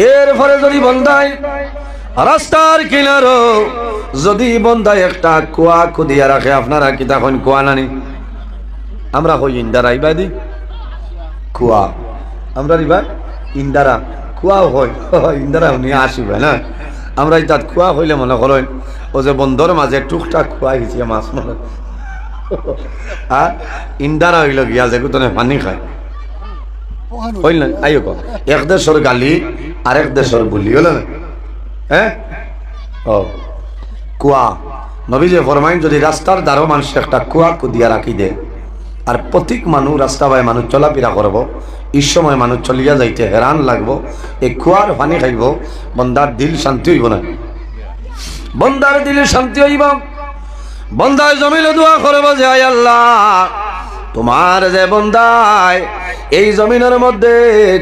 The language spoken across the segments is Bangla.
এরপরে যদি বন্দায় রাস্তার কিনারো যদি বন্দায় একটা কুয়া খুদিয়া রাখে, আপনারা কি তখন কুয়া নানি? আমরা হই ইন্দারা ইবাদি কুয়া, আমরা রিবা ইন্দারা কুয়া হয় ইন্দারা নিয়ে আসিবে না। আমরা তাত কুয়া হইলে মনে করেন ও যে বন্ধর মাঝে টুকটাক কুয়া গেছি মাছ মনে আর ইন্দারা হইল গিয়া যে কোথায় পানি খায় হইল না। আইও কো এক দেশের গালি আরেক দেশের বুলি হলো না। হ্যাঁ ও কুয়া নবী যে ফরমাইন যদি রাস্তার দ্বারও মানুষ একটা কুয়া কুদিয়া রাখি দে আর প্রত্যেক মানুষ রাস্তা বাই মানুষ চলাফেরা করব, এই সময় মানুষ চলিয়া যাইতে হেরান লাগবো, এই কুয়ার পানি খাইব, বন্দার দিল শান্তি হইব না। বন্দার দিলে শান্তি হইব, বন্দায় জমিনে দোয়া করব যে আয় আল্লাহ তোমার যে বন্দায় এই জমিনের মধ্যে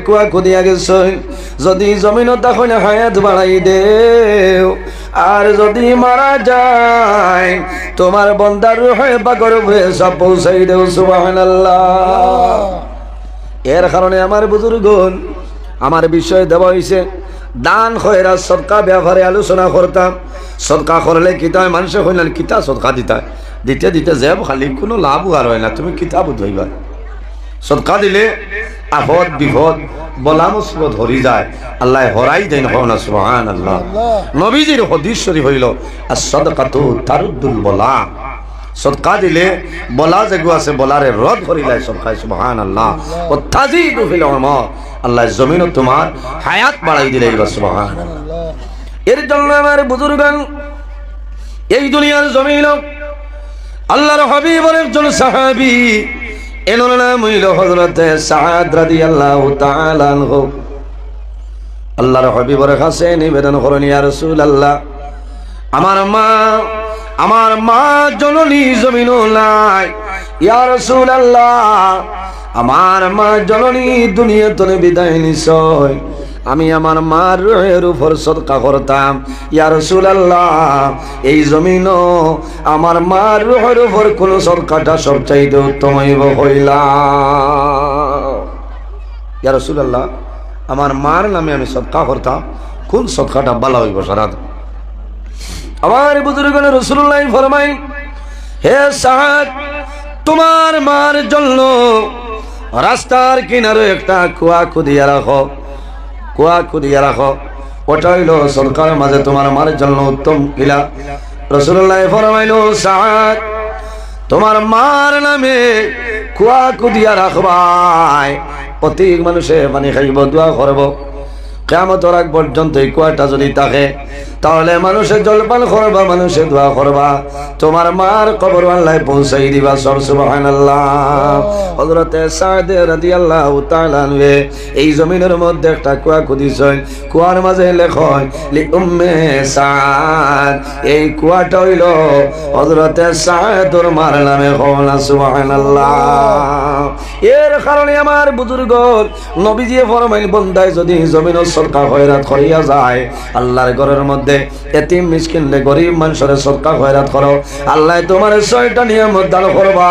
কুয়া খুদিয়া গেছে, যদি জমিন তখন হায়াত বাড়াই দেও, আর যদি মারা যায় তোমার বন্দার রূহে পাকের উপরে সব পৌঁছাই দেও সুবহানাল্লাহ। এর কারণে আমার বুজুর্গগণ আমার বিষয় দেওয়া হয়েছে দান খয়রাত সদকা ব্যাপারে আলোচনা করতাম। সদকা করলে কিতা হয়, মানুষে হইলেন কিতা সদকা দিতা দিতে দিতে যাব খালি কোনো লাভ আর হয় না, তুমি কিতা বুঝাইবা। সদকা দিলে আপদ বিপদ বলা মুসিবত হরি যায়, আল্লাহ হরাই দেন হওনা সুবহানাল্লাহ। নবীজির হাদিস শরীফ হইল as-সাদাকাতু তারুদ্দুল বলা, সদকা দিলে বলা যেগু আছে বলারে রদ করিলাই সদকা সুবহানাল্লাহ। ও তাজিদু ফিল উমর, আল্লাহ জমিন তোমার হায়াত বাড়াই দিলে সুবহানাল্লাহ। এর জন্য আমার বুজুর্গগণ এই দুনিয়ার জমিন আল্লাহর হাবিবের একজন সাহাবী এনার নাম হইল হযরত সাদ রাদিয়াল্লাহু তাআলা আনহু। আল্লাহর হাবিবের কাছে নিবেদন করেন ইয়া রাসূলুল্লাহ আমার মা জননী জমিন নাই, ইয়া রাসূলুল্লাহ আমার মা জননী দুনিয়া থেকে বিদায় নিছয়, আমি আমার মার রূহের উপর সদকা করতাম, ইয়া রাসূলুল্লাহ এই জমিন আমার মার রূহের উপর কোন সদকাটা সবচাইতে উত্তম হইলা। ইয়া রাসূলুল্লাহ আমার মার নামে আমি সদকা করতাম, কোন সদকাটা ভালো হইব সারা। আমার বুজুর্গগণ রাসূলুল্লাহ ফরমাই হে সাদ তোমার মার জন্য রাস্তার কিনারে একটা কুয়া খুদিয়া রাখো, কুয়া খুদিয়া রাখো, ওটা হইল সরকার মাঝে তোমার মার জন্য উত্তম কিলা। রাসূলুল্লাহ ফরমাইলো সাদ তোমার মার নামে কুয়া খুদিয়া রাখবাই, প্রত্যেক মানুষে পানি খাইব দোয়া করব, কিয়ামতের আগ পর্যন্ত এই কুয়াটা যদি থাকে তাহলে মানুষে জলপান করবা, মানুষে দোয়া করবা, তোমার মার কবর আল্লাহ পৌঁছাই দিবা সুবহানাল্লাহ। হযরত সাদ রাদিয়াল্লাহু তাআলা আনহু এই জমিনের মধ্যে একটা কুয়া খুদিছেন, কুয়ার মাঝে লেখয় লি উম্মে সাদ, এই কুয়াটা হইল হযরত সাদের মার নামে হওয়া সুবহানাল্লাহ। এর কারণে আমার বুজুর্গ নবীজি ফরমাইল বন্দায় যদি জমিন সদকা খয়রাত করিয়া যায়, আল্লাহর ঘরের মধ্যে এতিম মিসকিনলে গরিব মানুষের সদকা খয়রাত করো, আল্লাহ তোমার 6টা নিয়ামত দান করবা।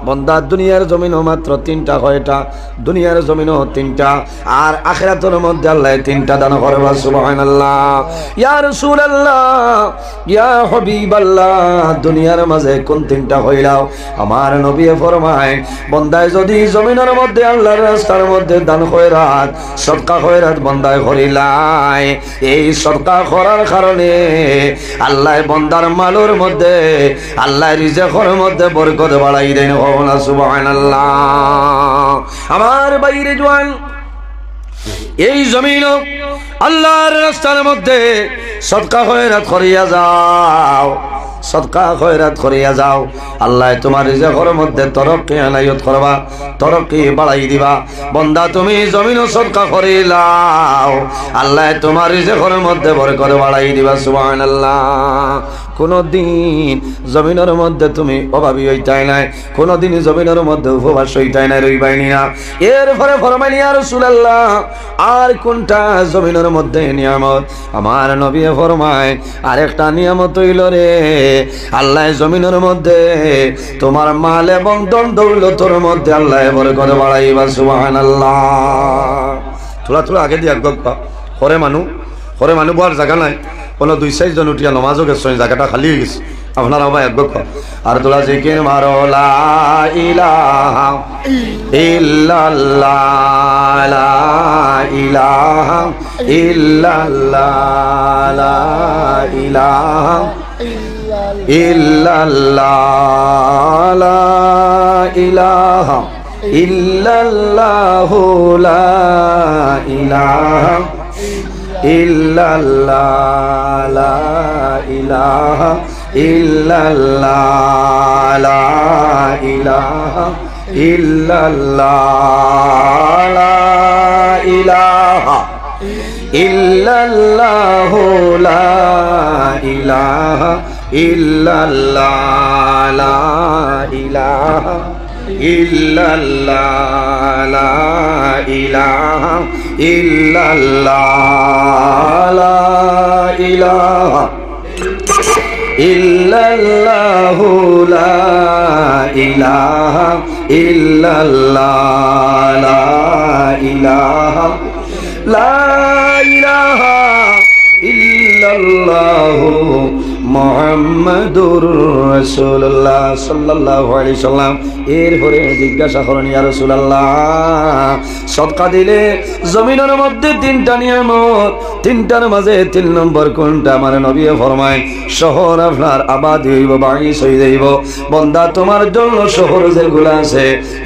বন্দা দুনিয়ার জমিনও মাত্র 3টা, কয়টা দুনিয়ার জমিনও 3টা, আর আখিরাতের মধ্যে আল্লাহ 3টা দান করবা সুবহানাল্লাহ। ইয়া রাসূলুল্লাহ ইয়া হাবিবাল্লাহ দুনিয়ার মাঝে কোন 3টা হইলাও? আমার নবী ফরমায় বন্দায় যদি জমিনের মধ্যে আল্লাহর রাস্তার মধ্যে দান খয়রাত সদকা খয়রাত বন্দায় করিলাই, এই সদকা করার কারণে আল্লাহ বন্দার মালের মধ্যে আল্লাহ রিজেকের মধ্যে বরকত বাড়াই দেন না সুবহানাল্লাহ। আমার বাইরে জওয়ান এই জমিন আল্লাহর রাস্তার মধ্যে সদকা খয়রাত করিয়া যাও, সদকা খয়রাত করিয়া যাও, আল্লাহ তোমার রিজেকের মধ্যে তরক্কি আনায়ত করবা, তরক্কি বাড়াই দিবা। বন্দা তুমি জমিন সদকা করিলাও, আল্লাহ তোমার রিজেকের মধ্যে বরকত বাড়াই দিবা সুবহানাল্লাহ। কোনদিন জমিনের মধ্যে তুমি অভাবী হইতাই নাই, কোনদিন জমিনের মধ্যে উপবাস হইতাই নাই, রইবাইনি না। এরপরে ফরমাইল ইয়া রাসূলুল্লাহ আর কোনটা জমিনের মধ্যে নিয়ামত? আমার নবী ফরমায় আরেকটা নিয়ামত হইল রে, আল্লাহ জমিনের মধ্যে তোমার মাল এবং ধন দৌলতের মধ্যে আল্লাহ বরকত বাড়াইবা সুবহানাল্লাহ। থোড়া থোড়া আগে দিয়ে আগ্রহ হরে মানুষ বোয়ার জায়গা নাই কোনো 2-4 জন উঠিয়া নমাজও গেছে জায়গাটা খালি হয়ে গেছে আপনারা আমার আগ্রহ আর তোরা জিকির মারো লা ইলাহা ইল্লাল্লাহ লা ইলাহা ইল্লাল্লাহ লা ইলাহা ইল্লাল্লাহ লা ইলাহা ইল্লাল্লাহু লা ইলাহা ইল্লাল্লাহ লা ইলাহা ইল্লাল্লাহ লা ইলাহা ইল্লাল্লাহ লা ইলাহা ইল্লাল্লাহু লা ইলাহা ইল্লাল্লাহ লা ইলাহা ইল্লাল্লাহ লা ইলাহা ইল্লাল্লাহ লা ইলাহা ইল্লাল্লাহু লা ইলাহা ইল্লাল্লাহ লা ইলাহা লা ইলাহা ইল্লাল্লাহু মুহাম্মাদুর রাসূলুল্লাহ সাল্লাল্লাহু আলাইহি সাল্লাম। এরপরে জিজ্ঞাসা করেন ইয়া রাসূলুল্লাহ সদকা দিলে জমিনের মধ্যে 3টা নিয়ামত, 3টার মাঝে 3 নম্বর কোনটা? আমার নবী ফরমায় শহর আপনার আবাদ হইব, বাড়ি হয়ে যাইব। বান্দা তোমার জন্য শহর যেগুলো আছে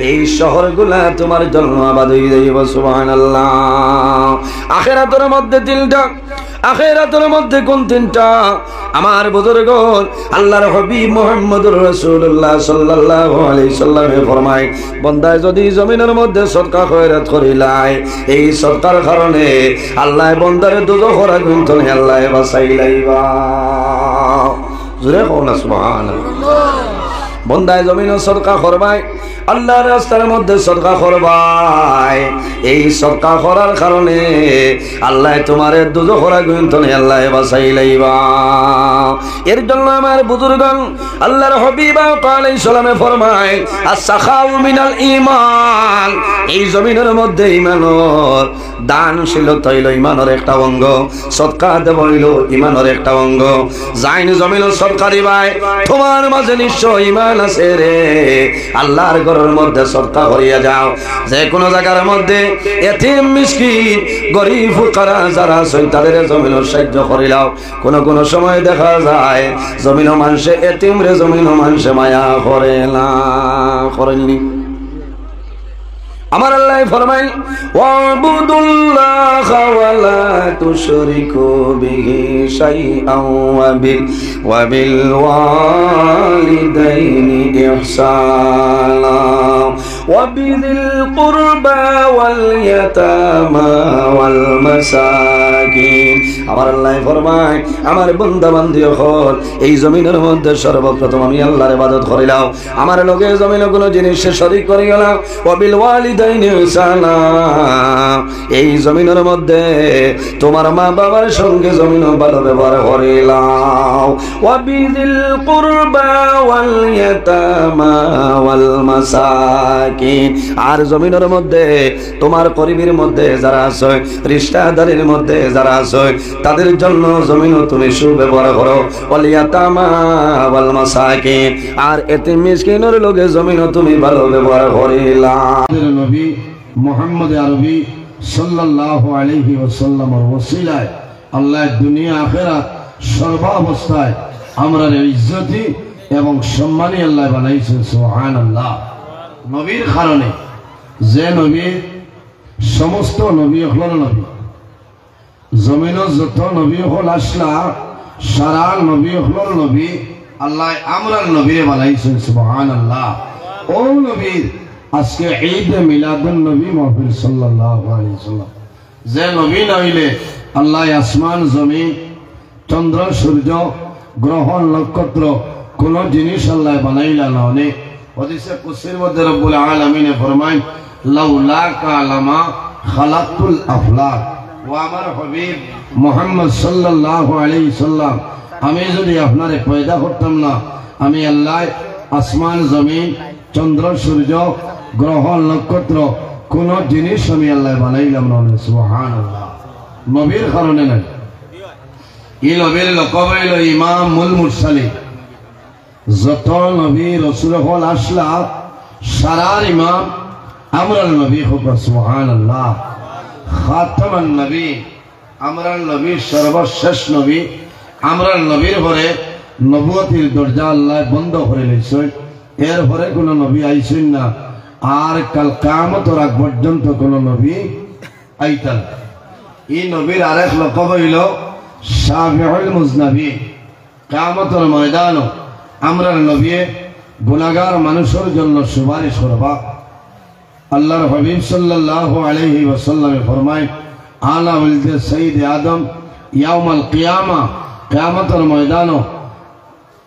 এই শহরগুলা তোমার জন্য আবাদ হয়ে যাইব। সুবহানাল্লাহ। আখিরাতের মধ্যে 3টা, আখিরাতের মধ্যে কোন 3টা? আমার বুজুর্গ আল্লাহর হাবিব মুহাম্মদুর রাসূলুল্লাহ সাল্লাল্লাহু আলাইহি সাল্লামে ফরমায় বান্দা যদি জমিনের মধ্যে সদকা খয়রাত করিলাই এই সদকার কারণে আল্লাহ বান্দারে দুজখের আগুন থেকে আল্লাহ বাঁচাইলাইবা। জোরে কোন সুবহানাল্লাহ। বন্দায় জমিনে সদকা করবাই, আল্লাহর রাস্তার মধ্যে সদকা করবাই, এই সদকা করার কারণে আল্লাহ তোমার দুজখের আগুন থেকে আল্লাহ বাঁচাইলাইবা। এর জন্য আমার বুজুর্গণ আল্লাহর হাবিব আলাইহিস সালামে ফরমায় আস-সাখাউ মিনাল ঈমান। এই জমিনের মধ্যে ঈমানের দানশীলতা হইল ঈমানের একটা অঙ্গ, সদকা দেব হইল ঈমানের একটা অঙ্গ। যাইন জমিনে সদকা দিবাই তোমার মাঝে নিশ্চয় ঈমান আছে রে। আল্লাহর ঘরের মধ্যে সদকা করিয়া যাও। যে কোনো জায়গার মধ্যে এতিম মিসকিন গরিব ফুকারা যারা আছে তাদের জমিনের সাহায্য করিলাও। কোন সময় দেখা যায় জমিন মানুষে এতিম রে জমিন মানুষে মায়া করে না, করেননি। আমার আল্লাহ ফরমায় ওয়াবুদুল্লাহা ওয়া লা তুশরিকু বিহি শাইআন ওয়া বিল ওয়ালিদাইনি ইহসানা ওয়া বিযিল কুরবা ওয়াল ইয়াতামা ওয়াল মাসাকিন। আমার আল্লাহ ফরমায় আমার বান্দা বান্দি হল এই জমিনের মধ্যে সর্বপ্রথম আমি আল্লাহর ইবাদত করিলাম, আমার লগে জমিনে কোনো জিনিসে শরীক করিও না। ওয়া বিল ওয়ালিদাইনি ইহসানা, এই জমিনের মধ্যে তোমার মা বাবার সঙ্গে জমিন ভালো ব্যবহার করিলাম। ওয়া বিযিল কুরবা ওয়াল ইয়াতামা ওয়াল মাসাকিন, আর জমিনের মধ্যে তোমার করিবের মধ্যে যারা আছে, রিশতাদারের মধ্যে যারা আছে তাদের জন্য জমিন তুমি সুব্যবহার করো। ওয়াল ইয়াতামা ওয়াল মাসাকিন, আর এতিম মিসকিনের লগে জমিন তুমি ভালো ব্যবহার করিলাম। নবী মুহাম্মদ আরবি সাল্লাল্লাহু আলাইহি ওয়াসাল্লামের ওসিলায় আল্লাহ দুনিয়া আখিরাত সর্বাবস্থায় আমরা ইজ্জতি এবং সম্মানী আল্লাহ বানাইছেন। সুবহানাল্লাহ। নবীর কারণে যে নবী সমস্ত নবী হল নবী, জমিনের যত নবী হল আসলা সারা নবী হল নবী আল্লাহ আমরা নবীরে বানাইছেন। সুবহানাল্লাহ। ও নবীর আজকে ঈদ মিলাদুন নবী মাহফিল সাল্লাল্লাহু আলাইহি ওয়াসাল্লাম। যে নবী নইলে আল্লাহ আসমান জমিন চন্দ্র সূর্য গ্রহ নক্ষত্র কোন জিনিস আল্লাহ বানাইলা না। অনেক হাদিসে কুদসির মধ্যে রব্বুল আলামিন ফরমায় লাউলাকা লামা খালাকতুল আফলাক। ও আমার হাবিব মুহাম্মদ সাল্লাল্লাহু আলাইহি ওয়াসাল্লাম, আমি যদি আপনারে পয়দা করতাম না, আমি আল্লাহ আসমান জমিন চন্দ্র সূর্য গ্রহ নক্ষত্র কোন জিনিস আমি আল্লাহ বানাইলাম না, সুবহানাল্লাহ। নবীর কারণে নাই। এই নবীর লকব হইল ইমামুল মুরসালিন। যত নবী রাসূল হল আসলা সারার ইমাম আমরার নবী হোক, সুবহানাল্লাহ। খাতামান নবী, আমরার নবী সর্বশেষ নবী। আমরার নবীর পরে নবুয়তির দরজা আল্লাহ বন্ধ করে লইছেন। এর পরে কোন নবী আইছেন না, আর কাল কিয়ামতের আগ পর্যন্ত কোন নবী আইতান। এই নবীর আরেক লকব হইল শাফিউল মুজনাবিন। কিয়ামতের ময়দানে আমরার নবী গুনাহগার মানুষের জন্য সুপারিশ করবা। আল্লাহর হাবিব সাল্লাল্লাহু আলাইহি ওয়াসাল্লাম ফরমায়, আলা ওয়ালদে সাইয়্যিদ আদম ইয়াউমাল কিয়ামা, কিয়ামতের ময়দানে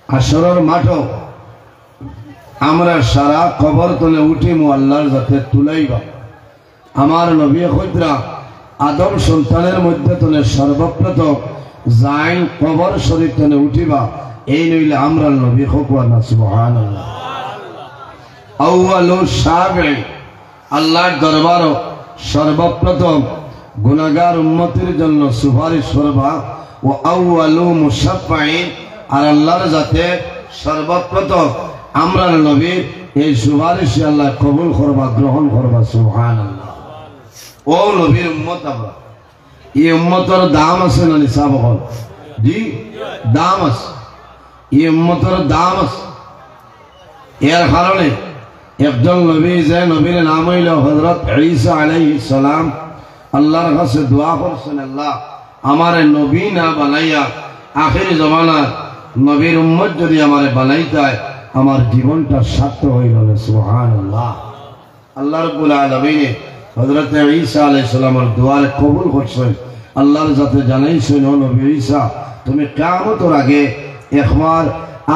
হাশরের মাঠে আমরা সারা কবর তলে উঠিমু আল্লাহর যাতে তুলাইবা। আমার নবী কইতরা আদম সন্তানের মধ্যে তলে সর্বপ্রথম যাই কবর শরীফ তলে উঠিবা, এই নইলে আমরা নবী হকুয়া না, সুবহানাল্লাহ। আউয়ালু শাফি, আল্লাহর দরবারও সর্বপ্রথম গুনাহগার উম্মতের জন্য সুপারিশ করবা। ও আউয়ালু মুশাফফাইন, আর আল্লাহর যাতে সর্বপ্রথম আমরা নবী এই সুপারিশ আল্লাহ কবুল করবা, গ্রহণ করবা, সুবহানাল্লাহ। ও নবীর উম্মত আমরা, এই উম্মতের দাম আছে না নিসাব হল? জি, দাম আছে। এই উম্মতের দাম আছে। এর কারণে একজন নবী, যে নবীর নাম হইল হযরত ঈসা আলাইহিস সালাম, আল্লাহর কাছে দোয়া করছেন, আল্লাহ আমারে নবী না বানাইয়া আখির জামানার নবীর উম্মত যদি আমারে বানাইতায় আমার জীবনটা সার্থক হইল না, সুবহানাল্লাহ। আল্লাহ রাব্বুল আলামিন হযরত ঈসা আলাইহিস সালামের দোয়া কবুল করছেন। আল্লাহর যাতে জানাইছেন, ও নবী ঈসা, তুমি কিয়ামতের আগে একবার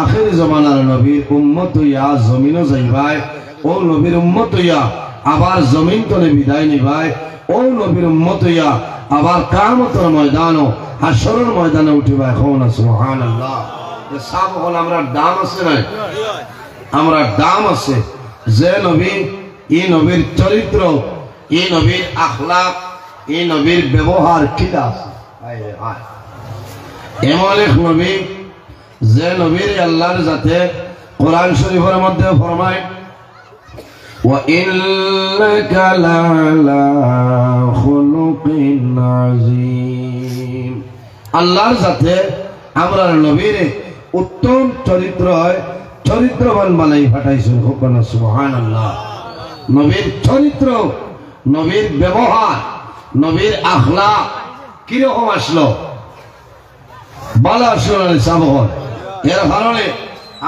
আখির জামানার নবীর উম্মত হইয়া জমিনও যাইবাই। ও নবীর উম্মত হইয়া আবার জমিন তলে বিদায় নিবাই। ও নবীর উম্মত হইয়া আবার কিয়ামতের ময়দানও হাশরের ময়দানে উঠিবা। এখন সুবহানাল্লাহ। সব হল আমরা দাম আছে না, আমরা দাম আছে। যে নবী, এই নবীর চরিত্র, এই নবীর আখলাক, এই নবীর ব্যবহার কিটা আছে। এমন এক নবী, যে নবীর আল্লাহর যাতে কোরআন শরীফের মধ্যে ফরমায়, وَإِنَّكَ لَعَلَى خُلُقٍ عَظِيمٍ। আল্লাহর যাতে আমরা নবীর উত্তম চরিত্র চরিত্রবান বানাই পাঠাইছেন, সুবহানাল্লাহ। নবীর চরিত্র, নবীর ব্যবহার, নবীর আখলাক কিরকম আসলো, ভালো আসলো না সাবহন। এর কারণে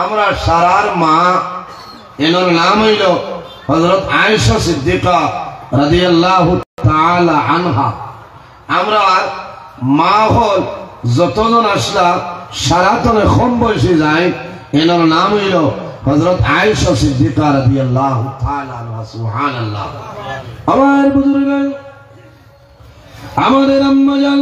আমরা সারার মা, এনার নাম হইল হযরত আয়েশা সিদ্দিকা রাদিয়াল্লাহু তাআলা আনহা। আমরা মা হল যতজন আসলা সারাতনে কম বয়সে যায়, এনার নাম হইল হযরত আয়েশা সিদ্দিকা রাদিয়াল্লাহু তাআলা আনহা, সুবহানাল্লাহ। আমার বুজুর্গগণ, আমাদের আম্মা জান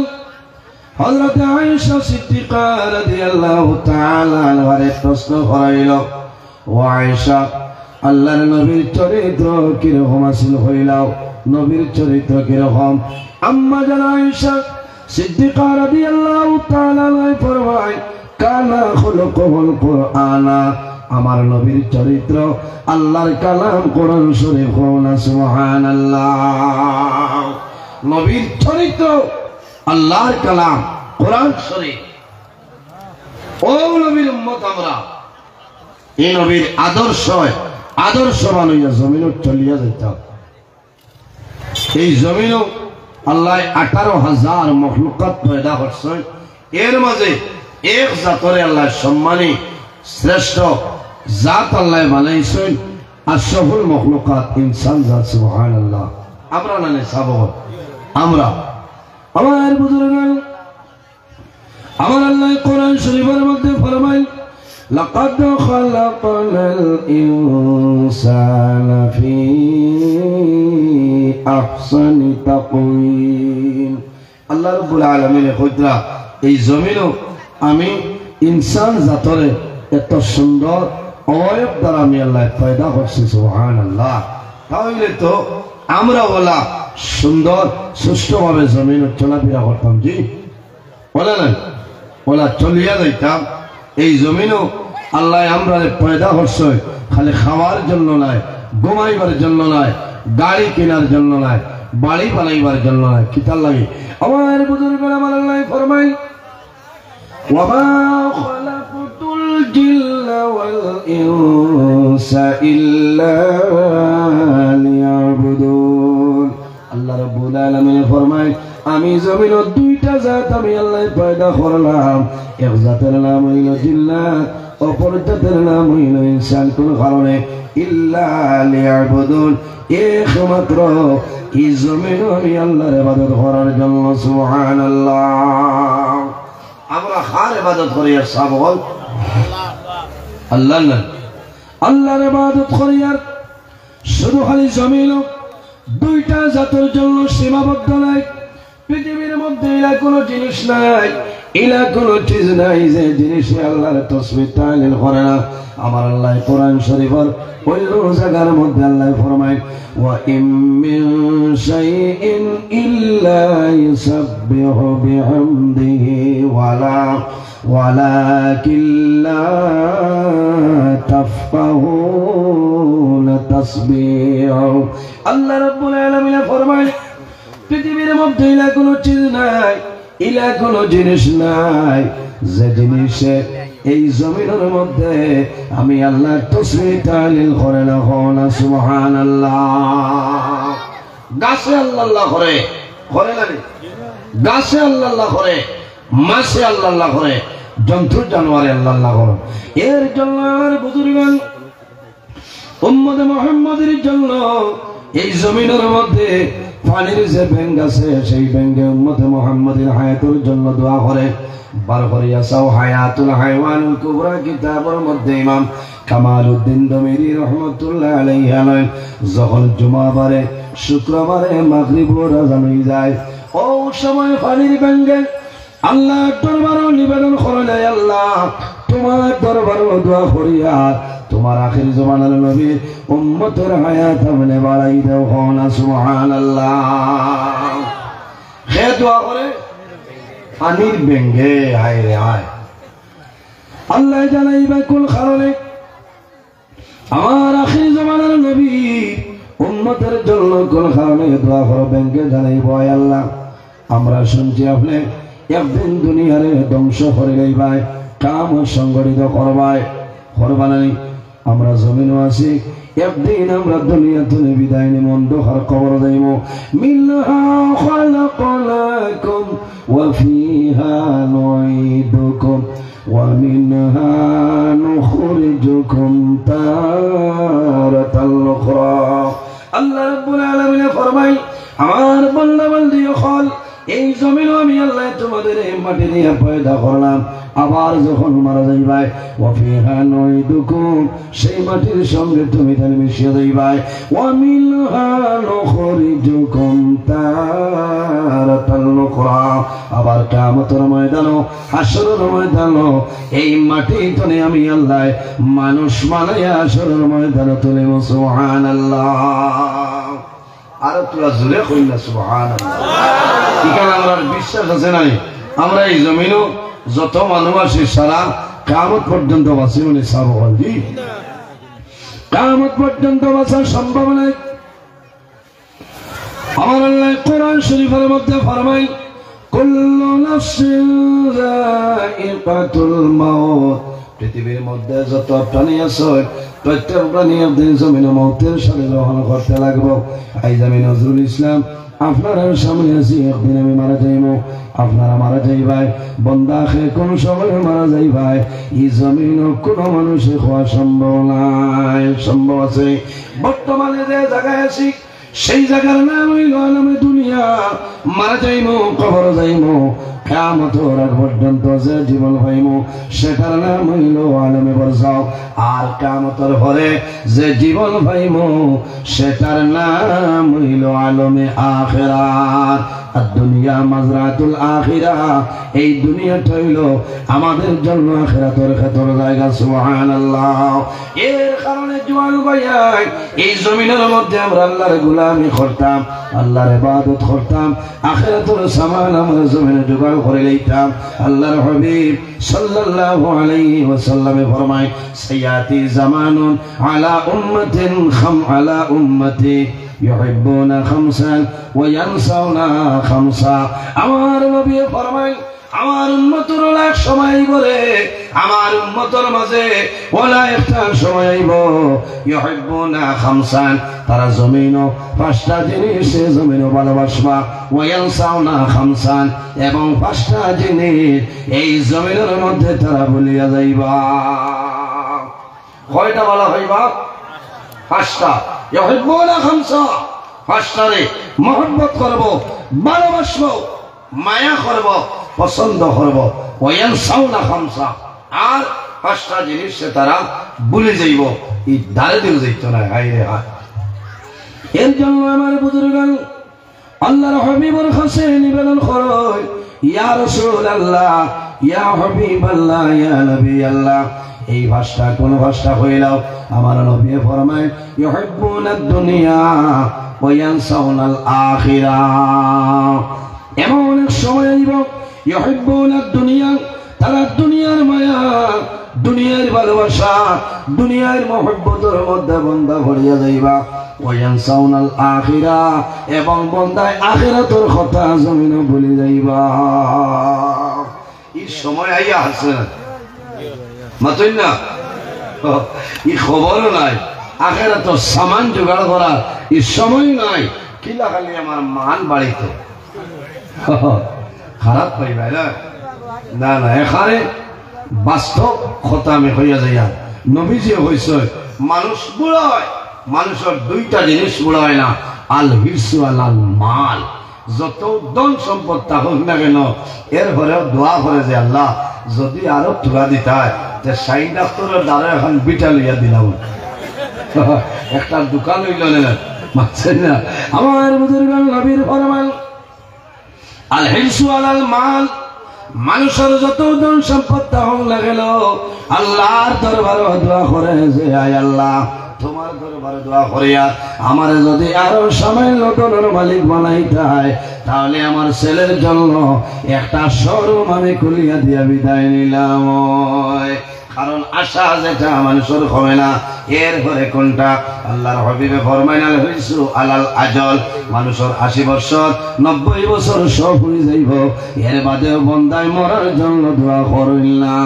হযরত আয়েশা সিদ্দিকা রাদিয়াল্লাহু তাআলা আনহার প্রশ্ন করাইল, ও আয়েশা, আল্লাহর নবীর চরিত্র কিরকম আছিল হইলাও, নবীর চরিত্র কিরকম? আম্মা জান আয়েশা সিদ্দিকা রাদিয়াল্লাহু তাআলা আনহা ফরমায়, কানা খুলুকুল কুরআনা, আমার নবীর চরিত্র আল্লাহর কালাম কোরআন শরীফ, সুবহানাল্লাহ। নবীর চরিত্র আল্লাহর কালাম কোরআন শরীফ। ও নবীর উম্মত আমরা, এই নবীর আদর্শ বানাইয়া জমিন চলিয়া যেতাম। এই জমিন আল্লাহ 18,000 মখলুকাত পয়দা করছেন। এর মাঝে এক জাতরে আল্লাহ সম্মানী শ্রেষ্ঠ জাত আল্লাহ বানাইছেন, আশরাফুল মখলুকাত ইনসান জাত, সুবহানাল্লাহ। আমরা না সাবহত, আমরা আমার বুজুর্গগণ, আমার আল্লাহ কোরআন শরীফের মধ্যে ফরমায়, লাকাদ খালাকনাল ইনসানা ফি আহসানি তাকওয়িম। আল্লাহ রাব্বুল আলামিন কইতরা, এই জমিনও আমি ইনসান জাতরে এত সুন্দর অবয়ব দ্বারা আমি আল্লাহ পয়দা করছি, সুবহানাল্লাহ। তাহলে তো আমরা ওলা সুন্দর সুষ্ঠুভাবে জমিন চলাফেরা করতাম, জি বলে না, ওলা চলিয়া যাইতাম। এই জমিনও আল্লাহ আমরা পয়দা করছে খালি খাওয়ার জন্য নয়, ঘুমাইবার জন্য নয়, গাড়ি কেনার জন্য নয়, বাড়ি বানাইবার জন্য নয়। কিতার লাগে আমার বুজুর্গরা আমার আল্লাহ ফরমাই, ওয়ামা খালাকতুল জিন্না ওয়াল ইনসা ইল্লা লিয়াবুদুন। আল্লাহ রাব্বুল আলামিন ফরমায়, আমি জমিনের দুইটা জাত আমি আল্লাহ পয়দা করলাম। এক জাতের নাম হইল জিন্নাত, অপর জাতের নাম হইল ইনসান। কোন কারণে ইল্লা লিয়াবুদুন, একমাত্র এই জমিন আমি আল্লাহর ইবাদত করার জন্য। সুবহানাল্লাহ। আমরা কার ইবাদত করি? আর সব বল আল্লাহ না, আল্লাহর ইবাদত করি। আর শুধু খালি জমিন দুইটা জাতের জন্য সীমাবদ্ধ নাই। পৃথিবীর মধ্যে এরা কোনো জিনিস নাই, এরা কোনো চিজ নাই যে জিনিসে আল্লাহর তাসবিহ তাহলিল করে না। আমার আল্লাহ কোরআন শরীফের অন্য জায়গার মধ্যে আল্লাহ ফরমায়, ওয়া ইম মিন শাইইন ইল্লা ইউসাব্বিহু বিহামদিহি ওয়ালাকিন লা তাফকাহুনা তাসবিহু। আল্লাহ রাব্বুল আলামিন ফরমায়, পৃথিবীর মধ্যে ইলা কোনো চিজ নাই, ইলা কোনো জিনিস নাই যে জিনিসে এই জমিনের মধ্যে আমি আল্লাহ তাসবিহ তাহলিল করে না। হনা সুবহানাল্লাহ। গাছে আল্লাহ করে করে না, গাছে আল্লাহ করে, মাছে আল্লাহ করে, জন্তু জানোয়ারে আল্লাহ করে। এর জন্য আমার বুজুর্গগণ উম্মতে মুহাম্মাদের জন্য এই জমিনের মধ্যে পানির যে ব্যাংক আছে, সেই ব্যাংকে উম্মতে মুহাম্মাদের হায়াতের জন্য দোয়া করে। বার করিয়া চাও হায়াতুল হায়ওয়ানুল কুবরা কিতাবের মধ্যে ইমাম কামালউদ্দিন দমিরি রহমাতুল্লাহ আলাইহি আলেন যখন জুমাবারে শুক্রবারে মাগরিবের আযান হয়ে যায়, ও সময় পানির ব্যাংকে আল্লাহ দরবারে নিবেদন করে, আল্লাহ তোমার দরবারে দোয়া করিয়া তোমার আখির জামানার নবী উম্মতের হায়াত আপনি বাড়াই দাও। হনা সুবহানাল্লাহ। হে দোয়া করে পানির ব্যাংকে, হায় রে হায়। আল্লাহ জানাইবা কোন কারণে আমার আখির জামানার নবী উম্মতের জন্য কোন কারণে দোয়া করো ব্যাংকে জানাইব। আল্লাহ আমরা শুনছি আপনি একদিন দুনিয়ারে ধ্বংস করে যাইবাই, কাম সংগঠিত করবাই, করবানাই। আমরা জমিনও আছি, একদিন আমরা দুনিয়া থেকে বিদায় নিব, অন্ধকার কবর যাইব। মিনহা খালাকনাকুম ওয়া ফিহা নুঈদুকুম ওয়া মিনহা নুখরিজুকুম তারাতাল উখরা। আল্লাহ রাব্বুল আলামিন ফরমায়, আমার বান্দা বান্দি হল এই জমিনও আমি আল্লাহ তোমাদের এই মাটি দিয়ে পয়দা করলাম। আবার যখন মারা যাইবাই, ওয়া ফিহা নুঈদুকুম, সেই মাটির সঙ্গে তুমি তাহলে মিশিয়ে যাইবাই। ওয়া মিনহা নুখরিজুকুম তারাতাল উখরা, আবার কিয়ামতের ময়দানও হাশরের জন্য এই মাটি তনে আমি আল্লাহ মানুষ বানাইয়া হাশরের ময়দানে তুলিব। সুবহানাল্লাহ। আর তোরা জোরে কই না সুবহানাল্লাহ। এখানে আমার বিশ্বাস আছে নাই আমরা এই জমিনও যত মানুষ আছে সারা কিয়ামত পর্যন্ত বাঁচি মানে সাবহানজি কিয়ামত পর্যন্ত বাঁচা সম্ভব নয়। আমার আল্লাহ কোরআন শরীফের মধ্যে ফরমায়, কুল্লু নাফসিন যায়িকাতুল মাউত, পৃথিবীর মধ্যে যত প্রাণী আছে প্রত্যেক প্রাণী একদিন জমিনে মৌতের সাথে গ্রহণ করতে লাগবো। আজ আমি নজরুল ইসলাম আপনারা সামনে আছি, একদিন আমি মারা যাইব, আপনারা মারা যাইবাই, বন্দা খে কোন সময় মারা যাইবাই। এই জমিন কোনো মানুষে হওয়া সম্ভব নাই। সম্ভব আছে বর্তমানে যে জায়গায় আছি সেই জায়গার নাম হইল আলমে দুনিয়া। মারা যাইব, কবর যাইব, কিয়ামতের আগ পর্যন্ত যে জীবন পাইব সেটার নাম হইল আলমে বরজাও। আর কিয়ামতের পরে যে জীবন পাইব সেটার নাম হইল আলমে আখিরাত। দুনিয়া মাজরাতুল আখিরা, এই দুনিয়াটা হইল আমাদের জন্য আখিরাতের ক্ষেত্র জায়গা। সুবহানাল্লাহ। এর কারণে জোয়ান ভাইয়াই এই জমিনের মধ্যে আমরা আল্লাহর গোলামি করতাম, আল্লাহর ইবাদত করতাম, আখিরাতের সামান আমরা জমিনে জোগাড় করে লইতাম। আল্লাহর হাবিব সাল্লাল্লাহু আলাইহি ওয়াসাল্লামে ফরমায়, সাইয়াতি জামানুন আলা উম্মাতিন আলা উম্মতি ইউহিব্বুনা খামসান ওয়া ইয়ানসাউনা খামসা। আমার নবী ফরমায়, আমার উম্মতের এক সময় বলে, আমার উম্মতের মাঝে ওলা একটা সময় আইব, ইউহিব্বুনা খামসান, তারা জমিনও পাঁচটা জিনিস জমিনও ভালোবাসবা, ওয়া ইয়ানসাউনা খামসান, এবং পাঁচটা জিনিস এই জমিনের মধ্যে তারা ভুলিয়া যাইবা। কয়টা বলা হইবা? পাঁচটা। ইউহিব্বুনা খামসা, পাঁচটারে মহব্বত করব, ভালোবাসবো, মায়া করব, পছন্দ করব। ওয়া ইয়ানসাউনা খামসা, আর পাঁচটা জিনিস তারা ভুলে যাইব। এই দাঁড়ে দিও যাইতো না। হাই রে হাই। এর জন্য আমার বুজুর্গান আল্লাহর হাবিবের কাছে নিবেদন করই, ইয়া রাসূলুল্লাহ, ইয়া হাবিবাল্লাহ, ইয়া নবী আল্লাহ, এই ভাষা কোন ভাষা হইলাও আমার নবী ফরমায়, ইউহিব্বুনাদ দুনিয়া ওয়া ইয়ানসাউনাল আখিরাহ। এমন এক সময় আইব, ইউহিব্বুনাদ দুনিয়া, তারা দুনিয়ার মায়া, দুনিয়ার ভালোবাসা, দুনিয়ার মহব্বতের মধ্যে বন্দা ভরিয়া যাইবা। ওয়া ইয়ানসাউনাল আখিরাহ, এবং বন্দায় আখিরাতের কথা জমিনে ভুলে যাইবা। এই সময় আইয়া আছে মাতই না, এই খবরও নাই, আখিরাতের সামান জোগাড় করার এই সময় নাই। কিলা খালি আমার মান বাড়িত খারাপ পাইবা না, না না, এখানে বাস্তব খতামে হইয়া যাইয়া। নবীজি হইছে মানুষ বুড়া হয়, মানুষের দুইটা জিনিস বুড়া হয় না, আল হিরসু আল মাল। যত ধন সম্পদ থাকুক না কেন, এর ঘরেও দোয়া করে যে আল্লাহ যদি আরো তুলা দিতে হয়, যে সাই ডাক্তারের দ্বারা এখন বিটা লইয়া দিলাম, একটা দোকান হইল না, মানছেন না। আমার বুজুর্গ নবীর ফরমান, আল হিরসু আল মাল, মানুষের যত ধন সম্পদ থাকুক না কেন, আল্লাহর দরবারে দোয়া করে যে আয় আল্লাহ, তোমার দরবারে দোয়া করিয়া আমার যদি আরো সময় নতুনের মালিক বানাইতে হয়, তাহলে আমার ছেলের জন্য একটা শোরুম আমি খুলিয়া দিয়া বিদায় নিলাম। কারণ আশা যেটা মানুষের হবে না, এর ঘরে কোনটা? আল্লাহর হাবিবে ফরমাইন, আল হিরসু আলাল আজল, মানুষের 80 বছর 90 বছর সব হয়ে যাইব, এর বাদেও বন্দায় মরার জন্য দোয়া করেন না,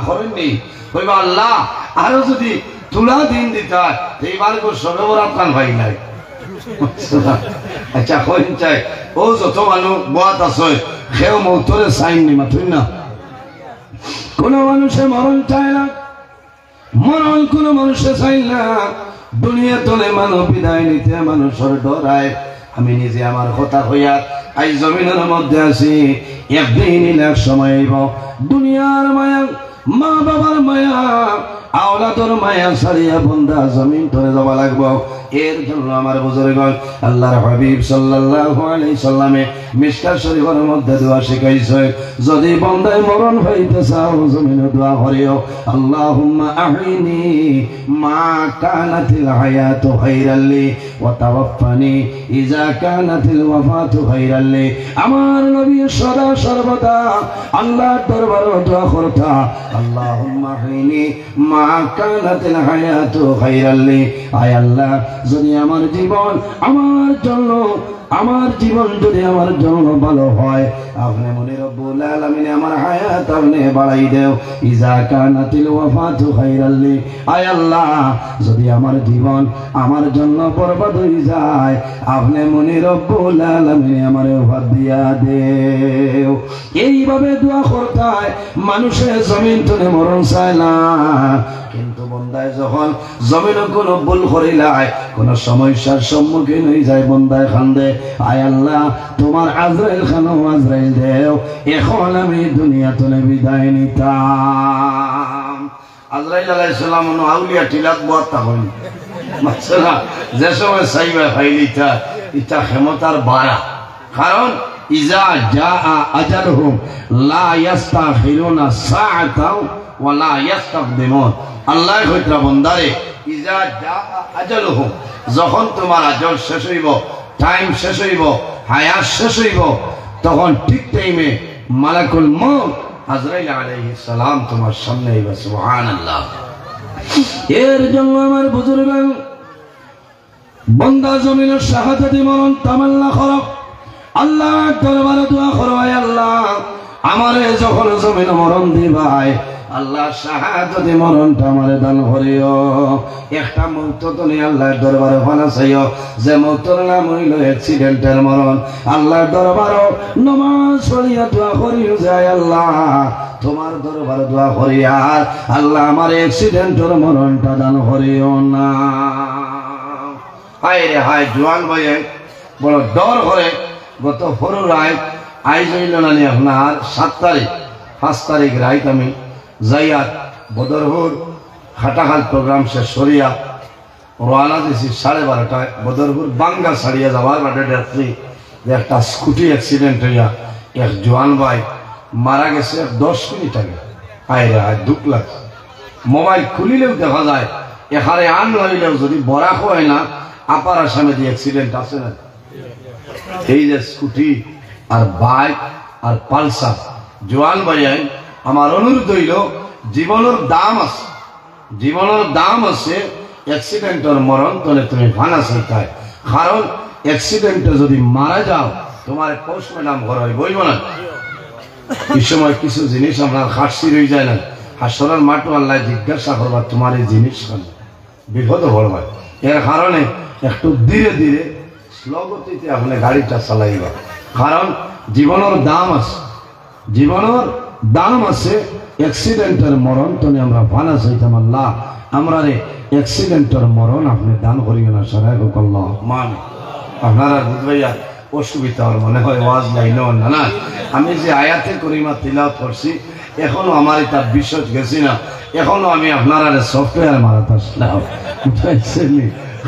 করেননি? কইবা আল্লাহ আরো যদি তুলা দিন দিতা, এইবার সবে বরাত কান ভাই নাই। আচ্ছা কইন চাই, ও যত মানুষ বাত আছে সেও মৌতরে সাইন নি, মাথুই না। কোন মানুষে মরণ চায় না, মরণ কোন মানুষে চাই না। দুনিয়া তলে মানব বিদায় নিতে মানুষের ডরায়। আমি নিজে আমার কথা হইয়া আই জমিনের মধ্যে আছি, একদিন এক সময় আইব দুনিয়ার মায়া, মা বাবার মায়া, আওলাদর মায়া ছাড়িয়া বন্দা জমিন ধরে যাওয়া লাগবো। এর জন্য আমার বুজুর্গগণ আল্লাহর হাবিব সাল্লাল্লাহু আলাইহি সাল্লামে মিশকাত শরীফের মধ্যে দোয়া শিখাইছে, যদি বন্দায় মরণ হইতে চাও জমিনে দোয়া করিও, আল্লাহুম্মা আহইনি মা কানাতিল হায়াতু খায়রাল লি ওয়া তাওয়াফানি ইজা কানাতিল ওয়াফাতু খায়রাল লি। আমার নবী সদা সর্বদা আল্লাহর দরবারে দোয়া করতা, আল্লাহুম্মা আহইনি মা কানাতিল হায়াতু খায়রাল লি। আয় আল্লাহ, যদি আমার জীবন আমার জন্য, আমার জীবন যদি আমার জন্য ভালো হয়, আপনি মনে রব্বুল আলামিন আমার হায়াত আপনি বাড়াই দেও, ইজা কানাতিল ওয়াফাতু খায়রাল লি। আয় আল্লাহ, যদি আমার জীবন আমার জন্য বরবাদ হয়ে যায়, আপনি মনে রব্বুল আলামিন আমার ওফাত দিয়া দেও। এইভাবে দোয়া করতে হয়। মানুষের জমিন তুলে মরণ চায় না, কিন্তু বন্দায় যখন জমিনে কোনো ভুল করিলায়, কোন সমস্যার সম্মুখীন হয়ে যায়, বন্দায় খান্দে, আয় আল্লাহ তোমার আজরাইল খানো আজরাইল দেও, এখন আমি দুনিয়া তুলে বিদায় নিতাম। আজরাইল আলাইহিস সালাম আউলিয়া টিলাত বর্তা হইল, মাসলা যে সময় চাইবা ফাইলিতা ইটা ক্ষমতার বাড়া, কারণ ইজা জা আজালহুম লা ইস্তাখিরুনা সাআতাও ওয়া লা ইস্তাকদিমুন। আল্লাহ কইতরা বান্দারে ইজা জা আজালহুম, যখন তোমার আজল শেষ হইব, টাইম শেষ হইব, হায়াত শেষ হইব, তখন ঠিক টাইমে মালাকুল মউত আজরাইল আলাইহিস সালাম তোমার সামনে আইব। সুবহানাল্লাহ। এর জন্য আমার বুজুর্গান বান্দা জমিনের শাহাদাতি মরণ তামান্না করো, আল্লাহ দরবারে দোয়া করো, আয় আল্লাহ আমারে যখন জমিন মরণ দিবাই, আল্লাহ শাহাদাতি মরণটা আমারে দান করিও। একটা মৌত তো নেই আল্লাহর দরবারে ফানা চাইও, যে মৌতর নাম হইল অ্যাক্সিডেন্টের মরণ। আল্লাহর দরবারও নমাজ পড়িয়া দোয়া করিও, যায় আল্লাহ তোমার দরবারে দোয়া করি, আর আল্লাহ আমার অ্যাক্সিডেন্টের মরণটা দান করিও না। হায় রে হায়, জোয়ান ভাইয়ে বড় ডর করে। গত ফরুর রায় আইজ হইল না নি আপনার 7 তারিখ 5 তারিখ রাইত আমি যাইয়া বদরপুর খাটাখাল প্রোগ্রাম শেষ সরিয়া রওনা দিয়েছি 12:30টায়। বদরপুর বাঙ্গা ছাড়িয়া যাওয়ার বাটে দেখছি যে একটা স্কুটি অ্যাক্সিডেন্ট হইয়া এক জোয়ান ভাই মারা গেছে 10 মিনিট আগে। হায় রে হায়, দুঃখ লাগছে। মোবাইল খুলিলেও দেখা যায় এখানে আন লইলেও যদি বরাক হয় না, আপার আসামে যে অ্যাক্সিডেন্ট আছে না, এই যে স্কুটি আর বাইক আর পালসার, জোয়ান ভাইয়াই আমার অনুরোধ হইল, জীবনের দাম আছে, জীবনের দাম আছে, অ্যাক্সিডেন্টের মরণ তোলে তুমি ভানা চাইতায়। কারণ অ্যাক্সিডেন্টে যদি মারা যাও তোমার পোস্টমর্টম করা বইব না। এই সময় কিছু জিনিস আপনার খাটসি রয়ে যায় না, হাসরের মাঠও আল্লাহ জিজ্ঞাসা করবা তোমার এই জিনিস কেন, বিপদ পড়বা। এর কারণে একটু ধীরে ধীরে স্লো গতিতে আপনি গাড়িটা চালাইবা। কারণ জীবনের দাম আছে, জীবনের দাম আছে। অ্যাক্সিডেন্টের মরণ তো আমরা ভানা চাইতাম, আল্লাহ আমরা রে অ্যাক্সিডেন্টের মরণ আপনি দান করিও না। সারাই হোক আল্লাহ মান। আপনারা বুঝবাইয়া অসুবিধা হওয়ার মনে হয় ওয়াজ লাইন না না। আমি যে আয়াতে করিমা তিলাওয়াত করছি এখনো আমার এটা বিশ্বাস গেছি না, এখনো আমি আপনারা সফটওয়্যার মারাতে আসলাম।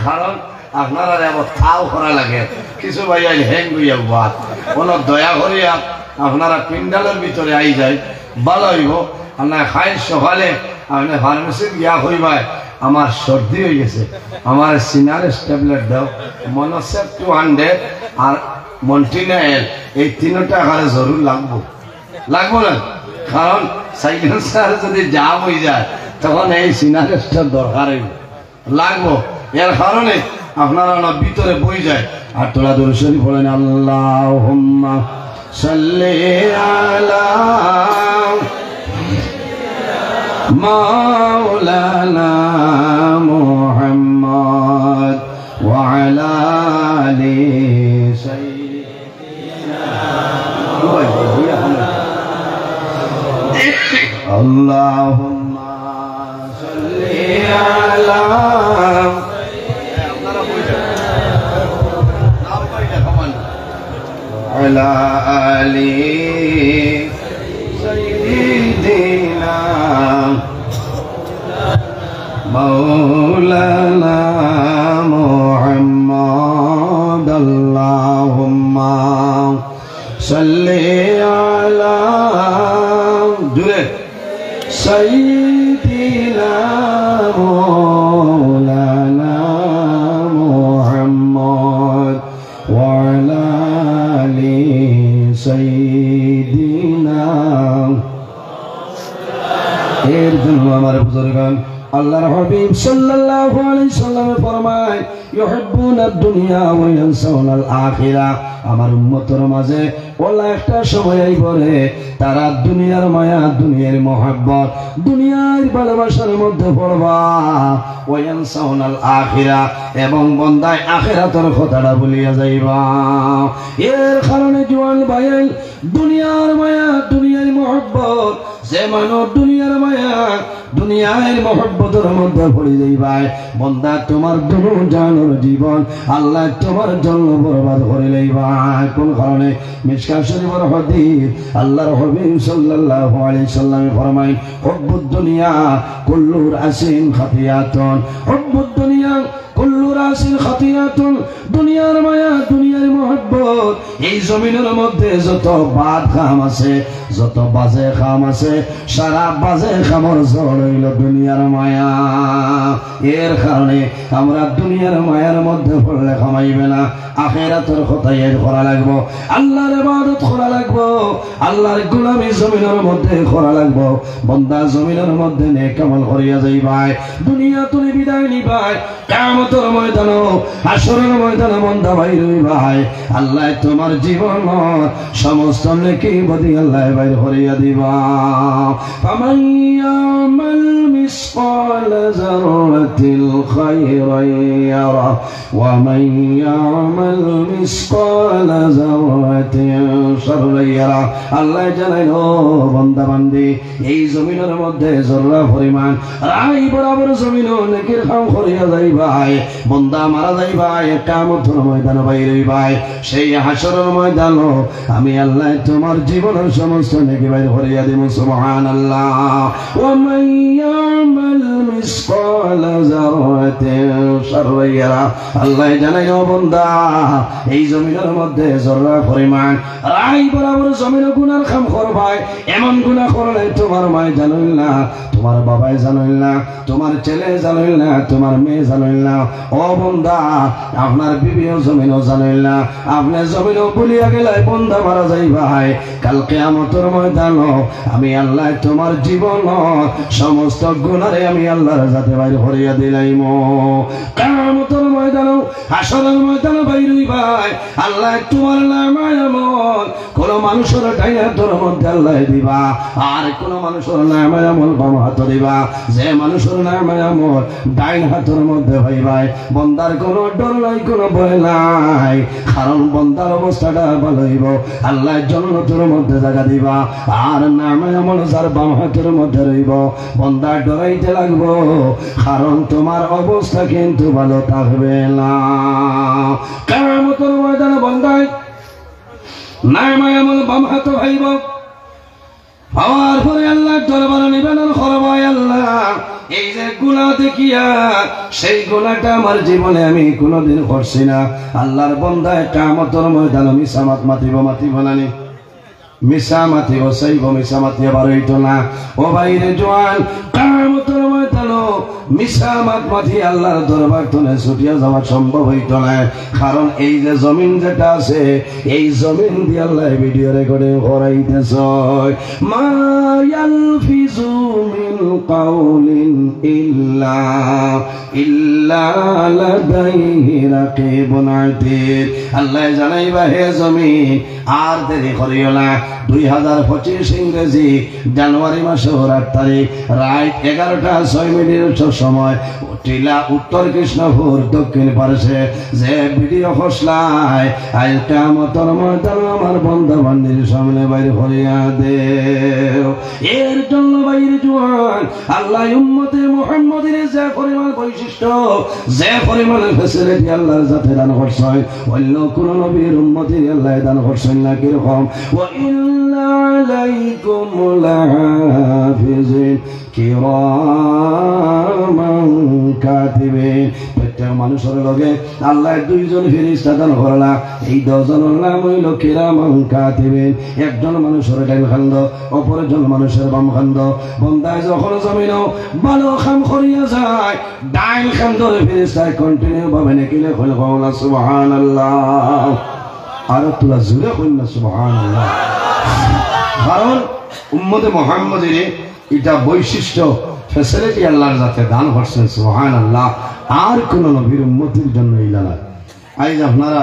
কারণ আপনারা আবার থাও করা লাগে, কিছু ভাইয়া হ্যাং হইয়া বাদ কোনো দয়া করিয়া আপনারা পিন্ডালের ভিতরে আই যায় ভালো হইব। আপনার খাই সকালে আপনি ফার্মেসি গিয়া হইবাই আমার সর্দি হয়ে গেছে, আমার সিনারেস ট্যাবলেট দাও, মনোসেপ 200 আর মন্টিনাইল, এই 3টা আকারে জরুর লাগবো না। কারণ সাইলেন্সার যদি জাম হয়ে যায় তখন এই সিনারেসটা দরকার লাগবো। এর কারণে আপনারা না ভিতরে বই যায়। আর তোলা দরুদ শরীফ বলেন, আল্লাহুম্মা সাল্লি আলা মাওলানা মুহাম্মদ ওয়া আলা আলি সাইয়্যিদিনা আল্লাহুম্মা সাল্লি আলা আলা আলি সাইয়্যিদিনা মাওলানা মুহাম্মদ আল্লাহুম্মা সাল্লি আলা জুরে সাইয়্যিদিনা মাওলানা মুহাম্মদ ওয়া আলা আলি সাইয়্যিদিনা। এর জন্য আমার বুজুর্গান আল্লাহর হাবিব সাল্লাল্লাহু আলাইহি সাল্লাম ফরমায়, ইউহিব্বুনাদ দুনিয়া ওয়া ইয়ানসাউনাল আখিরাহ। আমার উম্মতের মাঝে ওলা একটা সময় আইবরে তারা দুনিয়ার মায়া, দুনিয়ার মহব্বত, দুনিয়ার ভালোবাসার মধ্যে পড়বা, ওয়া ইয়ানসাউনাল আখিরাহ, এবং বন্দায় আখিরাতের কথাটা ভুলিয়া যাইবা। এর কারণে জওয়ান ভাই, দুনিয়ার মায়া, দুনিয়ার মহব্বত, যে মানুষ দুনিয়ার মায়া, দুনিয়ার মহব্বতের মধ্যে পড়ে যাইবাই, বন্দা তোমার দুনিয়ার জীবন আল্লাহ তোমার জন্য বরবাদ করে লইবা। কোন কারণে? মিশকাত শরীফের হাদিস, আল্লাহর হাবিব সাল্লাল্লাহু আলাইহি সাল্লাম ফরমায়, হুব্বুদ দুনিয়া কুল্লুর আসিন খাতিয়াতুন। হুব্বুদ দুনিয়া কুল্লু রাসিল খাতিয়াতুন, দুনিয়ার মায়া দুনিয়ার মহব্বত। এই জমিনের মধ্যে যত বাদ খাম আছে, যত বাজে খাম আছে, সারা বাজে খামর জড় হইল দুনিয়ার মায়া। এর কারণে আমরা দুনিয়ার মায়ার মধ্যে পড়লে কামাইবে না, আখিরাতের কথা এর করা লাগবো, আল্লাহর ইবাদত করা লাগবো, আল্লাহর গোলামি জমিনের মধ্যে করা লাগবো। বান্দা জমিনের মধ্যে নেক আমল করিয়া যাইবাই, দুনিয়া তুলি বিদায় নিবাই, কিয়ামতের ময়দানে হাসরের ময়দানে বান্দা বাইর হইবাই। আল্লাহ তোমার জীবন সমস্ত নেকি বদি আল্লাহ বাইর করিয়া দিবা। ফামান ইয়ামাল মিসকাল যাররাতিল খায়রান ইয়ারা ওয়া মান ইয়ামাল মিসকাল যাররাতিন শাররান ইয়ারা। আল্লাহ জানাইলো বান্দা বান্দি এই জমিনের মধ্যে জররা পরিমাণ রাই বরাবর জমিন নেকির কাম করিয়া যাইবাই। বান্দা মারা যাইবাই, কিয়ামতের ময়দানে বাইর হইবাই। সেই হাসরের ময়দান আমি আল্লাহ তোমার জীবনের সমস্ত নেকি বাইর করিয়া দিব। সুবহানাল্লাহ। ওয়া মান ইয়ামাল মিসকাল যাররাতিন শাররান ইয়ারা। আল্লাহ জানাইলো বান্দা এই জমিনের মধ্যে জররা পরিমাণ রাই বরাবর জমিন গুনার কাম করবাই। এমন গুনাহ করলে তোমার মা জানিল না, তোমার বাবাই জানিল না, তোমার ছেলে জানিল না, তোমার মেয়ে জানিল না। ও বান্দা আপনার বিবিও জমিনও জানিল না, আপনি জমিনও ভুলিয়া গেলে বান্দা মারা যাইবাই। কাল কিয়ামতের ময়দান আমি আল্লাহ তোমার জীবন সমস্ত গুনারে আমি আল্লাহর জাতে বাইর করিয়া দিলাইম। কিয়ামতের ময়দান হাসরের ময়দান বাইর হইবাই। আল্লাহ তোমার নামায় আমল কোন মানুষের ডাইন হাতের মধ্যে আল্লাহ দিবা, আর কোন মানুষের নামায় আমল বাম হাত দিবা। যে মানুষের নামায় আমল ডাইন হাতের মধ্যে হইবাই, বন্দার কোন ডর নাই, কোন ভয় নাই, কারণ বন্দার অবস্থাটা ভালো হইব। আল্লাহ জান্নাতের মধ্যে জায়গা দিবা, আর নামায় আমল যার বাম হাতের মধ্যে রইব, বন্দা ডরাইতে লাগবো, কারণ তোমার অবস্থা কিন্তু ভালো থাকবে না। কিয়ামতের ময়দানে বন্দায় নামায় আমল বাম হাতে হইব, পাওয়ার পরে আল্লাহ দরবারে নিবেদন করব, আল্লাহ এই যে গুনাহ দেখিয়া সেই গুনাহটা আমার জীবনে আমি কোনোদিন করছি না। আল্লাহর বান্দায় কিয়ামতের ময়দানে মিসামাত মাতিব না নি? মিসা মাতিব, সাইব মিসা মাতিয়ে বার হইত না। ও ভাইরে জোয়ান, কিয়ামতের ময়দানে মিসা মাতি আল্লাহর দরবার তুলে ছুটিয়া যাওয়া সম্ভব হইত না, কারণ এই যে জমিন যেটা আছে এই জমিন দিয়ে আল্লাহ ভিডিও রেকর্ডিং করাইতেছ। মা ইয়ালফিজু মিন কাউলিন ইল্লা লাদাইহি রাকিবুন আতীদ। আল্লাহ জানাইবা হে জমিন আর দেরি করিও না। 2025 ইংরেজি জানুয়ারি মাসের 8 তারিখ রাত 11:06 সময় টিলা উত্তর কৃষ্ণপুর দক্ষিণ পার্শ্বে যে ভিডিও খসলায় আজ কিয়ামতের ময়দানে আমার বান্দা বান্দির সামনে বাইর করিয়া দেও। এর জন্য বাইরে জোয়ান আল্লাহ উম্মতে মুহাম্মদের যে পরিমাণ বৈশিষ্ট্য, যে পরিমাণ ফ্যাসিলিটি আল্লাহর জাতে দান করছেন, অন্য কোন নবীর উম্মতের আল্লাহ দান করছেন না। কিরকম? ওয়া ইন্না আলাইকুম লাহাফিজিন কিরামান কাতিবিন। প্রত্যেক মানুষের লগে আল্লাহ 2 জন ফেরেশতা দান করলা। এই 2 জনের নাম হইল কিরামান কাতিবিন। একজন মানুষের ডাইন খান্দ, অপরজন মানুষের বাম খান্দ। বান্দায় যখন জমিনও ভালো কাম করিয়া যায়, ডাইন খান্দর ফেরেশতায় কন্টিনিউ ভাবে নেকিলে কইল কওলা সুবহানাল্লাহ। আর তোরা জোরে কইল না সুবহানাল্লাহ। কারণ উম্মতে মুহাম্মদের এটা বৈশিষ্ট্য ফ্যাসিলিটি আল্লাহর জাতে দান করছেন। সুবহানাল্লাহ। আর কোন নবীর উম্মতের জন্য ইলা না। আজ আপনারা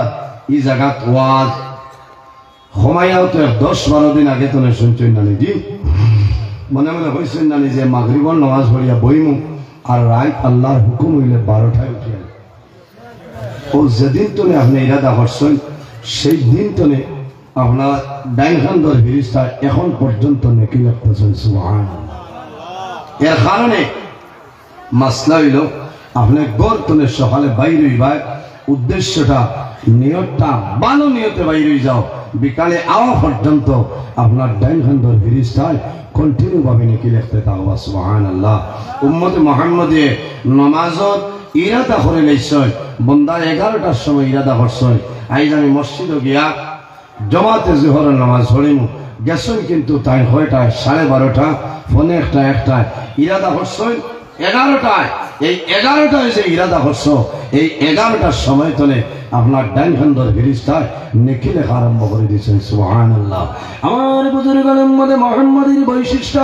এই জায়গাত ওয়াজ হমায়াও তো 10-12 দিন আগে তো শুনছেন না জি, মনে মনে হয়েছেন না যে মাগরিবর নামাজ পড়িয়া বইমু আর রাত আল্লাহর হুকুম হইলে 12টায় উঠিয়া। ও যেদিন তোনে আপনি ইরাদা করছেন সেই দিন তোনে আপনার ডাইন খান্দর ফেরেশতা এখন পর্যন্ত নেকি লিখতেছেন। সুবহানাল্লাহ। এর কারণে মাসলা হইল আপনি গড় তোলে সকালে বাইরে হইবা, উদ্দেশ্যটা নিয়তটা ভালো নিয়তে বাইরে হয়ে যাও, বিকালে আওয়া পর্যন্ত আপনার ডাইন খান্দর ফেরেশতায় কন্টিনিউ ভাবে নেকি লিখতে থাকবা। সুবহানাল্লাহ। উম্মতে মুহাম্মদে নামাজত ইরাদা করে নিশ্চয় বন্দা 11টার সময় ইরাদা করছয় আইজ আমি মসজিদে গিয়া জমাতে জোহরের নামাজ পড়িমু গেছন কিন্তু তাই কয়টায় 12:30 ফোনে একটা ইরাদা করছয় 11টায় এই 11টায় যে ইরাদা করছো এই 11টার সময় তলে আপনার ডাইন হান্ডর ফেরেশতায় নেকি লেখা আরম্ভ করে দিয়েছেন সুবহানাল্লাহ। আমার বুজুর্গের মধ্যে মুহাম্মাদের বৈশিষ্ট্য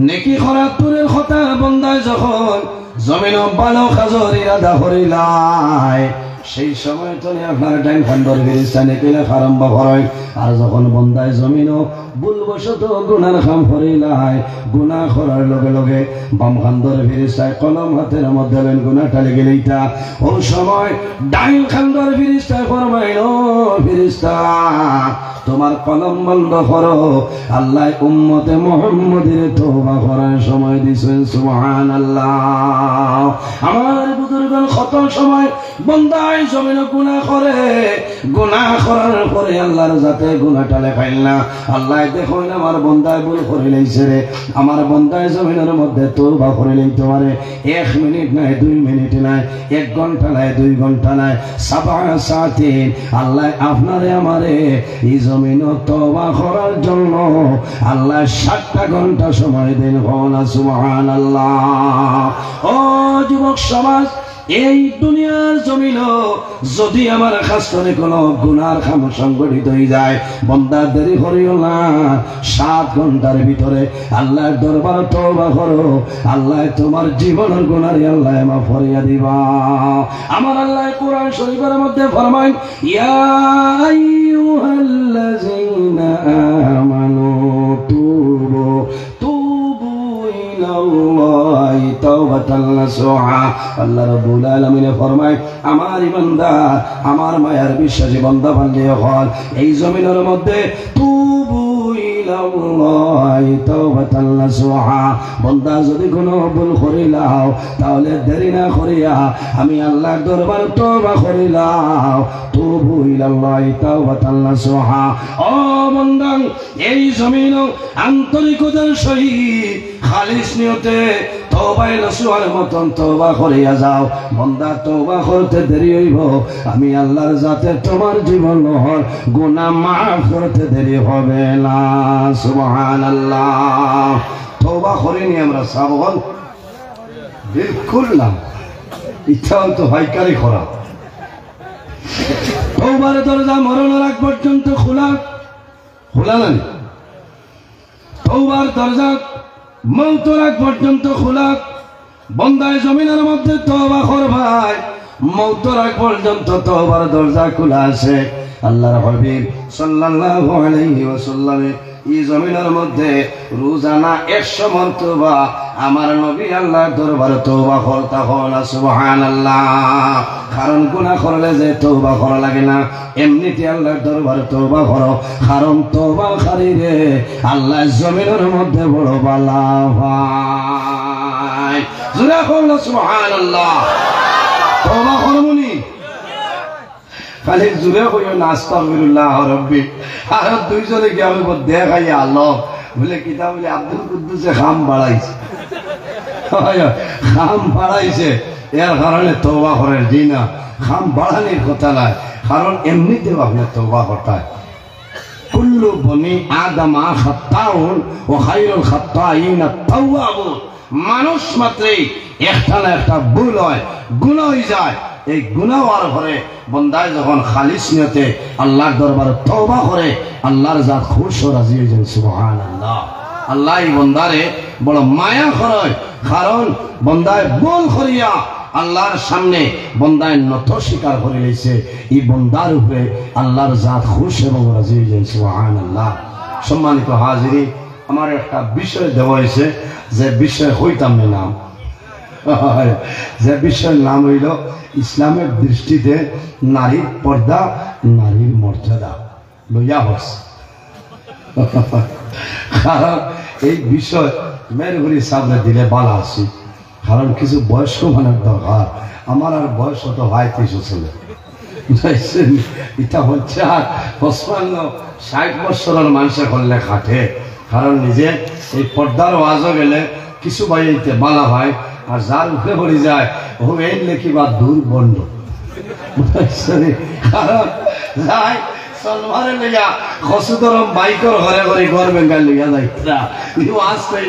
নেকি খরাতুরের কথা বন্দায় যখন জমিন ভালো কাজের ইরাদা করিলাই সেই সময় তো আপনার ডাইন হান্ডর ফেরেশতা নেকি লেখা আরম্ভ করে। আর যখন বন্দায় জমিনও ভুলবশত গুনার কাম করিলাই গুনাহ করার লগে লগে বাম হান্ডর ফেরেশতায় কলম হাতের মধ্যে লেন গুনাহটা লেগে লইতা ওই সময় ডাইন হান্ডর ফেরেশতায় ফরমাইলো ফেরেশতা তোমার কলম বন্ধ করো আল্লাহ উম্মতে মুহাম্মাদের তওবা করার সময় দিয়েছেন সুবহানাল্লাহ। আমার বুজুর্গগণ কত সময় বন্দায় জমিন গুনাহ করে গুনাহ করার পরে আল্লাহর যাতে গুনাহটা লেখাইল না আল্লাহ দেখো আমার বন্দায় ভুল করে লইছে রে আমার বন্দায় জমিনের মধ্যে তওবা করে লইতে পারে 1 মিনিট নাই 2 মিনিট নাই 1 ঘন্টা নাই 2 ঘন্টা নাই 7 সাতিন আল্লাহ আপনারে আমারে এই জমিন তওবা করার জন্য আল্লাহ 7টা ঘন্টা সময় দেন না সুবহানাল্লাহ। ও যুবক সমাজ এই দুনিয়ার জমিন যদি আমার খাস্তরে কোনো গুনার কাম সংগঠিত হয়ে যায় বন্দা দেরি করিও না 7 ঘন্টার ভিতরে আল্লাহর দরবার তওবা করো আল্লাহ তোমার জীবনের গুনাহই আল্লাহ মাফ করিয়া দিবা। আমার আল্লাহ কোরআন শরীফের মধ্যে ফরমায় ইয়া আইয়ুহাল্লাযীনা আমানু তুবু ইলাল্লাহি তাওবাতান নাসুহা। আল্লাহ রাব্বুল আলামিন ফরমায় আমার ইমানদার আমার মায়ার বিশ্বাসী বান্দা বান্দী হল এই জমিনের মধ্যে তুবু ইলাল্লাহি তাওবাতান নাসুহা বান্দা যদি কোনো ভুল করিলাও তাহলে দেরি না করিয়া আমি আল্লাহর দরবারে তওবা করিলাও তুবু ইলাল্লাহি তাওবাতান নাসুহা। ও বান্দা এই জমিন আন্তরিকতার সহিত খালিস নিয়তে তওবায়ে নসুহার মতন তওবা করিয়া যাও বান্দা তওবা করতে দেরি হইব আমি আল্লাহর জাতে তোমার জীবন গুনাহ মাফ করতে দেরি হবে না সুবহানাল্লাহ। তওবা করিনি আমরা সাবগল বিলকুল না ইচ্ছাও তো ভাইকারি করা তওবার দরজা মরণের আগ পর্যন্ত খোলা না তওবার দরজা মৌতের আগ পর্যন্ত খোলা বন্দায় জমিনের মধ্যে তওবা করবাই মৌতের আগ পর্যন্ত তওবার দরজা খোলা আছে। আল্লাহর হাবিব সাল্লাল্লাহু আলাইহি ওয়াসাল্লাম এই জমিনের মধ্যে রোজানা 100 মর্তবা আমার নবী আল্লাহর দরবারে তওবা করতে হল সুবহানাল্লাহ। কারণ গুনাহ করলে যে তওবা করা লাগে না এমনিতে আল্লাহর দরবারে তওবা করো কারণ তওবাকারীরে আল্লাহ জমিনের মধ্যে বড় বালা ভাই জোরে কও সুবহানাল্লাহ। তওবা করবনি খালি জোরে কইও না আস্তাগফিরুল্লাহ রাব্বি আর দুইজনে কি আমি দেখাইয়া আল্লাহ বলে কিতাব বলে আব্দুল কুদ্দুসে খাম বাড়াইছে এর কারণে তওবা করার দিন না খাম বাড়ানোর কথা নাই কারণ এমনিতেও আপনার তওবা করতে হয় কুল্লু বনি আদমা খাত্তাউন ও খায়রুল খাত্তাইনা তাওয়াবুন। মানুষ মাত্রই একটা না একটা ভুল হয় গুনাহ হয়ে যায় এই গুনাহ হওয়ার পরে বান্দায় যখন খালিস নিয়তে আল্লাহর দরবারে তওবা করে আল্লাহর জাত খুশ ও রাজি হয়ে যায় সুবহানাল্লাহ। আল্লাহ এই বান্দারে বড় মায়া করে কারণ বান্দায় ভুল করিয়া আল্লাহর সামনে বান্দায় নত স্বীকার করে লইছে এই বান্দার উপরে আল্লাহর জাত খুশ এবং রাজি হয়ে যায় সুবহানাল্লাহ। সম্মানিত হাজিরি আমার একটা বিষয় দেওয়া হয়েছে যে বিষয় হইতাম না নাম যে বিষয়ের নাম হইল ইসলামের দৃষ্টিতে নারীর পর্দা নারীর মর্যাদা লইয়া হচ্ছে কারণ এই বিষয় মেরগুড়ি সামনে দিলে বালা আছি কারণ কিছু বয়স্ক মানের দরকার আমার আর বয়স হতো 35 ছিল এটা হচ্ছে আর 55-60 বছরের মানুষে করলে খাটে কারণ নিজে এই পর্দার ওয়াজও গেলে কিছু বাইতে বালা হয় আর যার উপরে পড়ে যায় ও এই লেখিবা দূর বন্ধ কারণ যাই সলমারে লইয়া খসুদরম বাইকর ঘরে ঘরে ঘর বেঙ্গাল লইয়া যাইতা আজ তাই